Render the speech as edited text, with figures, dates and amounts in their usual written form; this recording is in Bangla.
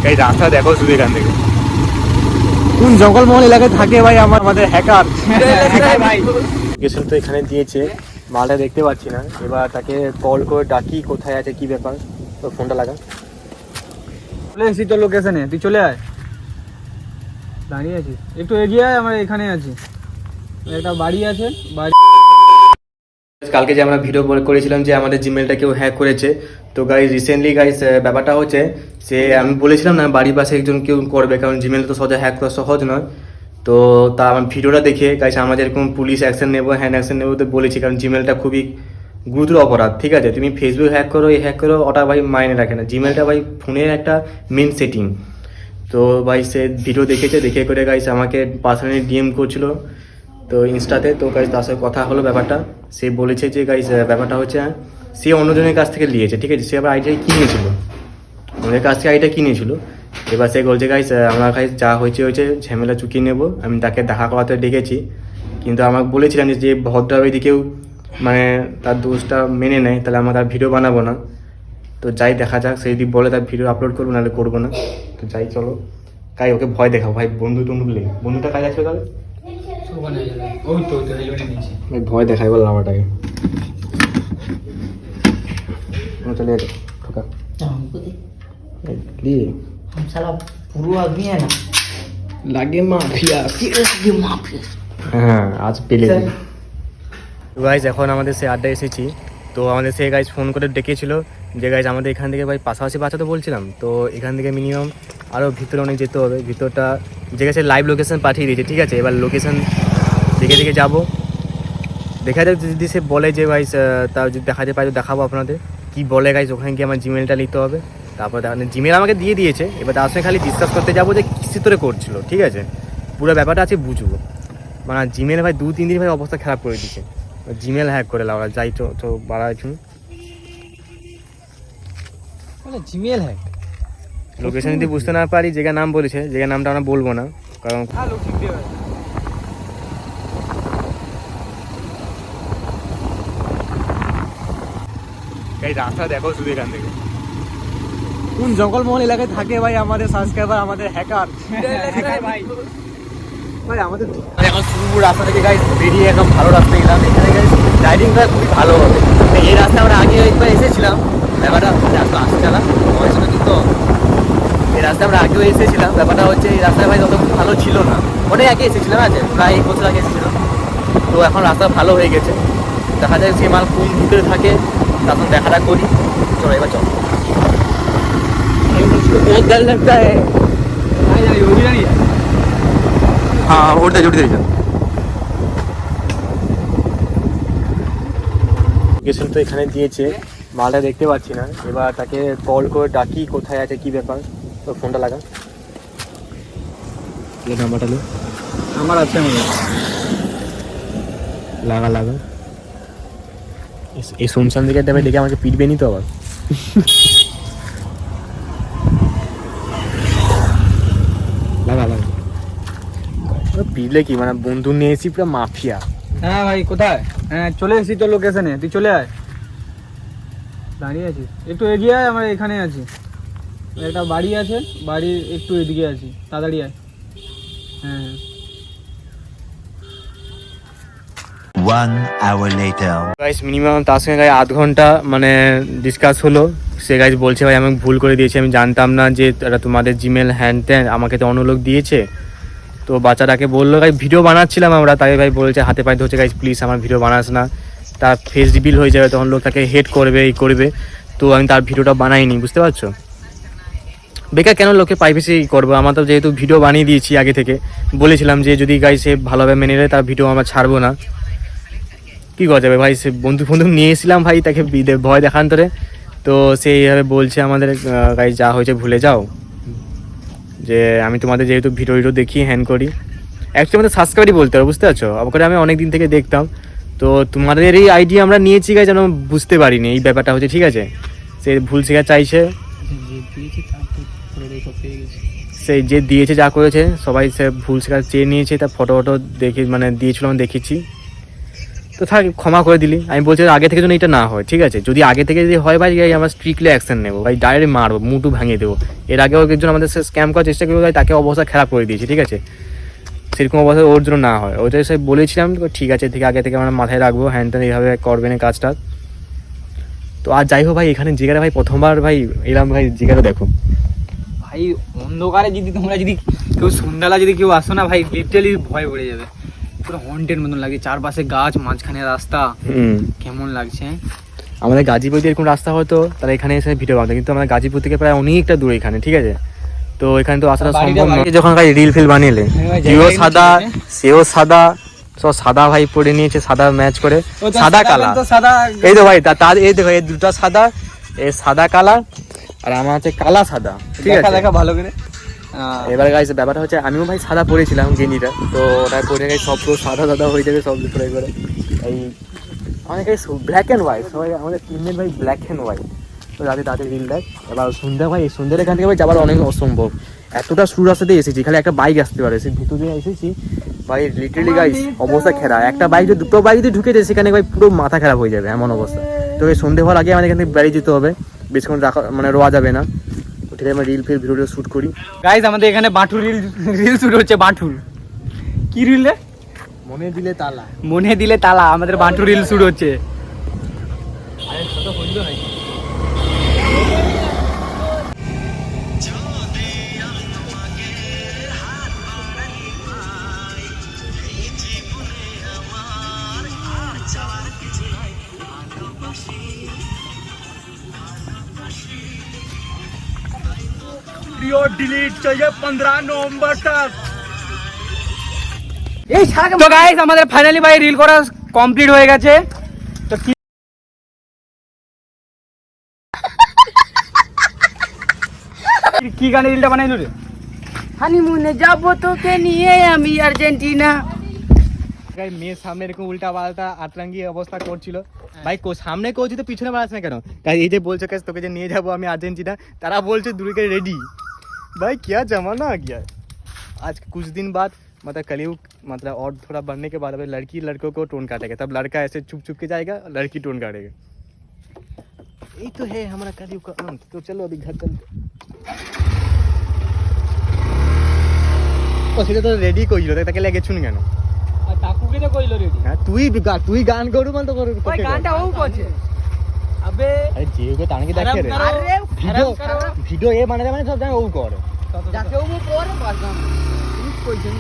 এই রাস্তা দেখো শুধু এখান থেকে কোন জঙ্গলমহল এলাকায় থাকে ভাই আমাদের হ্যাকার ভাই লোকেশন তো এখানে দিয়েছে, মালটা দেখতে পাচ্ছি না। এবার তাকে কল করে ডাকি কোথায় আছে কি ব্যাপার। তো ফোনটা লাগা। চলে এসেছি তোর লোকেশনে, তুই চলে আয়। দাঁড়িয়ে আছিস, একটু এগিয়ে আয়, আমরা এখানে আছি। একটা বাড়ি আছে, বাড়ি। কালকে যে আমরা ভিডিও করেছিলাম যে আমাদের জিমেলটা কেউ হ্যাক করেছে, তো গাইজ রিসেন্টলি গাইজ ব্যাপারটা হচ্ছে সে আমি বলেছিলাম না বাড়ির পাশে একজন কেউ করবে, কারণ জিমেল তো সহজে হ্যাক করা সহজ নয়। তো তা আমার ভিডিওটা দেখে গাইজ আমরা যেরকম পুলিশ অ্যাকশন নেবো হ্যান্ড অ্যাকশন নেবো তো বলেছি, কারণ জিমেলটা খুবই গুরুতর অপরাধ। ঠিক আছে, তুমি ফেসবুক হ্যাক করো এই হ্যাক করো ওটা ভাই মাইনে রাখে না, জিমেলটা ভাই ফোনের একটা মেন সেটিং। তো ভাই সে ভিডিও দেখেছে, দেখে করে গাইজ আমাকে পার্সোনালি ডিএম করছিল তো ইনস্টাতে। তো গাইজ তার সাথে কথা হলো ব্যাপারটা, সে বলেছে যে গাইজ ব্যাপারটা হচ্ছে সে অন্যজনের কাছ থেকে নিয়েছে। ঠিক আছে, সে আবার আইডিয়া কিনেছিল, ওদের কাছ থেকে আইডিয়া কিনেছিল। এবার সে বলছে গাইজ আমার গাইজ যা হয়েছে হয়েছে, ঝামেলা চুকিয়ে নেবো। আমি তাকে দেখা করাতে ডেকেছি, কিন্তু আমাকে বলেছিলাম যে ভদ্রভাবে যদি কেউ মানে তার দোষটা মেনে নেয় তাহলে আমরা তার ভিডিও বানাবো না। তো যাই দেখা যাক, সে যদি বলে তার ভিডিও আপলোড করবো নাহলে করবো না। তো যাই চলো, কাই ওকে ভয় দেখাও ভাই, বন্ধু টন্ধু বন্ধুটা কাজ আছে তাহলে ভয় দেখাই বললাম আমাটাকে। चले ठोका हम साला पूरा आदमी है ना, लागे माफिया হ্যাঁ আজ পেলে গাইজ। এখন আমাদের সে আড্ডা এসেছি, তো আমাদের সে গাইজ ফোন করে ডেকেছিল যে গাইজ আমাদের এখান থেকে ভাই পাশাপাশি বাচ্চা তো বলছিলাম, তো এখান থেকে মিনিমাম আরও ভিতরে অনেক যেতে হবে। ভিতরটা যে গেছে লাইভ লোকেশন পাঠিয়ে দিয়েছে। ঠিক আছে, এবার লোকেশন দেখে দেখে যাবো, দেখা যাক যদি সে বলে যে ভাই তার যদি দেখা যায় পাই তো দেখাবো আপনাদের কি বলে গাইজ। ওখানে গিয়ে আমার জিমেলটা নিতে হবে, তারপর জিমেল আমাকে দিয়ে দিয়েছে। এবার তার সঙ্গে খালি ডিসকাস করতে যাবো যে কিসে তোরে করছিল। ঠিক আছে, পুরো ব্যাপারটা আছে বুঝবো। মানে জিমেল ভাই 2-3 দিন ভাই অবস্থা খারাপ করে দিচ্ছে, জিমেল হ্যাক করে লাওয়া। যাই তো বাড়া এখন জিমেল হ্যাক লোকেশন যদি বুঝতে না পারি, জায়গার নাম বলেছে, জায়গার নামটা আমরা বলবো না কারণ এই রাস্তা দেখো শুধু এখান থেকে কোন জঙ্গলমহল এলাকায় থাকে ভাই আমাদের সাবস্ক্রাইবার, আমাদের হ্যাকার ভাই। ভাই আমাদের এখন শুরু রাস্তা থেকে গাইজ বেরিয়ে একদম ভালো রাস্তা গেলাম। এখানে গাইজ রাইডিংটা খুবই ভালো হবে। এই রাস্তা আমরা আগে একবার এসেছিলাম, ব্যাপারটা রাস্তা আসছে চালা আমার সঙ্গে কিন্তু এই রাস্তায় আমরা আগেও এসেছিলাম। ব্যাপারটা হচ্ছে এই রাস্তায় ভাই তত ভালো ছিল না, অনেক আগে এসেছিলাম, আছে প্রায় 1 বছর আগে এসেছিলাম। তো এখন রাস্তা ভালো হয়ে গেছে, দেখা যায় সে মাল কোন ভিতরে থাকে তখন দেখাটা করি। চলো এবার চলো। बहुत डर लगता है। हाँ उड़ते जुड़ते লোকেশন তো এখানে দিয়েছে, মালটা দেখতে পাচ্ছি না। এবার তাকে কল করে ডাকি কোথায় আছে কি ব্যাপার। তো ফোনটা লাগা, নাম্বারটা লো। আমার আছে, লাগা লাগা। এই শুনশান দিকে দেবে, দেখে আমাকে পিটবে নি তো আবার। লাগা লাগা, পিটলে কি মানে বন্ধু নিয়ে এসি পুরো মাফিয়া। হ্যাঁ ভাই কোথায়? হ্যাঁ চলে এসেছি তোর লোকেশনে, তুই চলে আয়। দাঁড়িয়ে আছিস, একটু এগিয়ে আয়, আমরা এখানে আছি। একটা বাড়ি আছে, বাড়ির একটু এদিকে আছি, তাড়াতাড়ি আয়। হ্যাঁ 1 hour later. গাইস মিনিমাম তার সঙ্গে গাই 8 ঘন্টা মানে ডিসকাস হলো। সে গাইজ বলছে ভাই আমি ভুল করে দিয়েছি, আমি জানতাম না যে এটা তোমাদের জিমেল হ্যান্ড ত্যান, আমাকে তো অন্য লোক দিয়েছে। তো বাচ্চাটাকে বললো গাই ভিডিও বানাচ্ছিলাম আমরা, তাই ভাই বলছে হাতে পায়ে ধরছে গাইজ প্লিজ আমার ভিডিও বানাস না, তার ফেস রিভিল হয়ে যাবে, তখন লোক তাকে হেট করবে এই করবে। তো আমি তার ভিডিওটা বানাইনি, বুঝতে পারছো। বেকার কেন লোকে প্রাইভেসি করবো, আমার তো যেহেতু ভিডিও বানিয়ে দিয়েছি আগে থেকে, বলেছিলাম যে যদি গাই সে ভালোভাবে মেনে নেয় তার ভিডিও আমরা ছাড়বো না। কী করা যাবে ভাই, সে বন্ধু নিয়ে এসেছিলাম ভাই তাকে ভয় দেখান্তরে। তো সে এইভাবে বলছে আমাদের গাইজ যা হয়েছে ভুলে যাও, যে আমি তোমাদের যেহেতু ভিডিও দেখি হ্যান্ড করি, অ্যাকচুয়ালি আমাদের সাবস্ক্রাইবারই বলতে হবে, বুঝতে পারছো। ওকে আমি অনেক দিন থেকে দেখতাম, তো তোমাদের এই আইডিয়া আমরা নিয়েছি গাইজ, যেন বুঝতে পারিনি এই ব্যাপারটা হচ্ছে। ঠিক আছে, সে ভুল শেখা চাইছে, সেই যে দিয়েছে যা করেছে সবাই সে ভুল শেখা চেয়ে নিয়েছে, তার ফটো দেখে মানে দিয়েছিল আমি দেখেছি। তো থাক ক্ষমা করে দিলি। আমি বলছি আগে থেকে যেন এটা না হয়, ঠিক আছে? যদি আগে থেকে যদি হয় ভাই আমরা স্ট্রিক্টলি অ্যাকশন নেবো ভাই, ডাইরেক্ট মারবো, মুটু ভাঙিয়ে দেবো। এর আগে একজন আমাদের স্ক্যাম করার চেষ্টা করবো ভাই, তাকে অবস্থা খারাপ করে দিয়েছি, ঠিক আছে? সেরকম অবস্থা ওর জন্য না হয়, ওইটাই সে বলেছিলাম। ঠিক আছে, থেকে আগে থেকে আমরা মাথায় রাখবো, হ্যান ত্যান এইভাবে করবে না কাজটা। তো আর যাই হোক ভাই, এখানে জিগাটা ভাই প্রথমবার ভাই এলাম ভাই, জিগাটা দেখো ভাই অন্ধকারে যদি তোমরা যদি কেউ সন্ধ্যাবেলা যদি কেউ আসো না ভাই, লিটারালি ভয় পড়ে যাবে। পুরো হন্টের মতন লাগে, চারপাশে গাছ, মাঝখানে রাস্তা, কেমন লাগছে। আমাদের গাজীপুর দিয়ে এরকম রাস্তা হতো তাহলে এখানে এসে ভিডিও বানাতো, কিন্তু আমাদের গাজীপুর থেকে প্রায় অনেকটা দূরে এখানে, ঠিক আছে? তো এখানে তো আসাটা সম্ভব নয়। যখন ভাই রিল ফিল বানিয়েলে তুইও সাদা, সেও সাদা, সব সাদা ভাই পরে নিয়েছে, সাদা ম্যাচ করে, সাদা কালা। এই তো ভাই তার এই দেখো, এই দুটো সাদা, এই সাদা কালা, আর আমার আছে কালা সাদা, ঠিক আছে? দেখা ভালো করে। এবার গাইস ব্যাপারটা হচ্ছে আমিও ভাই সাদা পরেছিলাম গেঞ্জিটা, তো ওটা পরে গাই সব পুরো সাদা সাদা হয়ে যাবে সব করে করে। এই অনেক ব্ল্যাক অ্যান্ড হোয়াইট, সবাই আমাদের টিমমেট ভাই ব্ল্যাক অ্যান্ড হোয়াইট। তো রাতে তাদের রিল দেয়। এবার সন্ধ্যা ভাই, এই সন্ধ্যার এখান থেকে ভাই যাবার অনেক অসম্ভব, এতটা সুর রাস্তাতে এসেছি, খালি একটা বাইক আসতে পারে, সে ভিতর দিয়ে এসেছি ভাই, লিটারালি গাইস অবস্থা খেরা। একটা বাইক যদি, দুটো বাইক যদি ঢুকে যায় সেখানে ভাই পুরো মাথা খারাপ হয়ে যাবে এমন অবস্থা। তো এই সন্ধ্যে হওয়ার আগে আমাদের এখান থেকে বেরিয়ে যেতে হবে, বেশিক্ষণ রাখা মানে রোয়া যাবে না। তো ঠিক আছে, আমরা রিল ফিল ভিডিও শ্যুট করি। গাইজ আমাদের এখানে বাঁটুর রিল শুরু হচ্ছে। বাঁটুর কি রিল রে? মনে দিলে তালা, মনে দিলে তালা। আমাদের বাঁটুর রিল শুরু হচ্ছে। ডিলিট चाहिए 15 नवंबर तक। তো গাইজ আমাদের ফাইনালি ভাই রিল করা কমপ্লিট হয়ে গেছে। তো কি গানে রিলটা বানাইলো রে? হানিমুনে যাবো তোকে নিয়ে আমি আর্জেন্টিনা। গাই মেয়ের সামনে এরকম উল্টা পাল্টা আতরাঙ্গি অবস্থা করছিল ভাই, সামনে করছি তো পিছনে বাড়াস না কেন? গাই এই যে বলছো কাজ তোকে যে নিয়ে যাবো আমি আর্জেন্টিনা, তারা বলছে दूरी रेडी। भाई क्या जमाना आ गया। आज कुछ दिन बाद मतलब कलयुग मतलब और थोड़ा बढ़ने के बाद लड़की लड़कों को टोन काटेगा, तब लड़का ऐसे चुप चुप के जाएगा, लड़की टोन काटेगा। यही तो है हमारा कलयुग का अंत। तो चलो अभी घर चलते। ও সেটা তো রেডি কইলো, তাকে লেগে শুন কেন? আর তাকুকে তো কইলো রেডি। হ্যাঁ তুই গান করু মানে তো করু। ওই গানটা ও করছে। আবে আরে জিওকে তানকে দেখে রে। আরে ভিডিও এ মানে সব জায়গায় ও করে। যাকে ও পরে বাস গান। কইছেন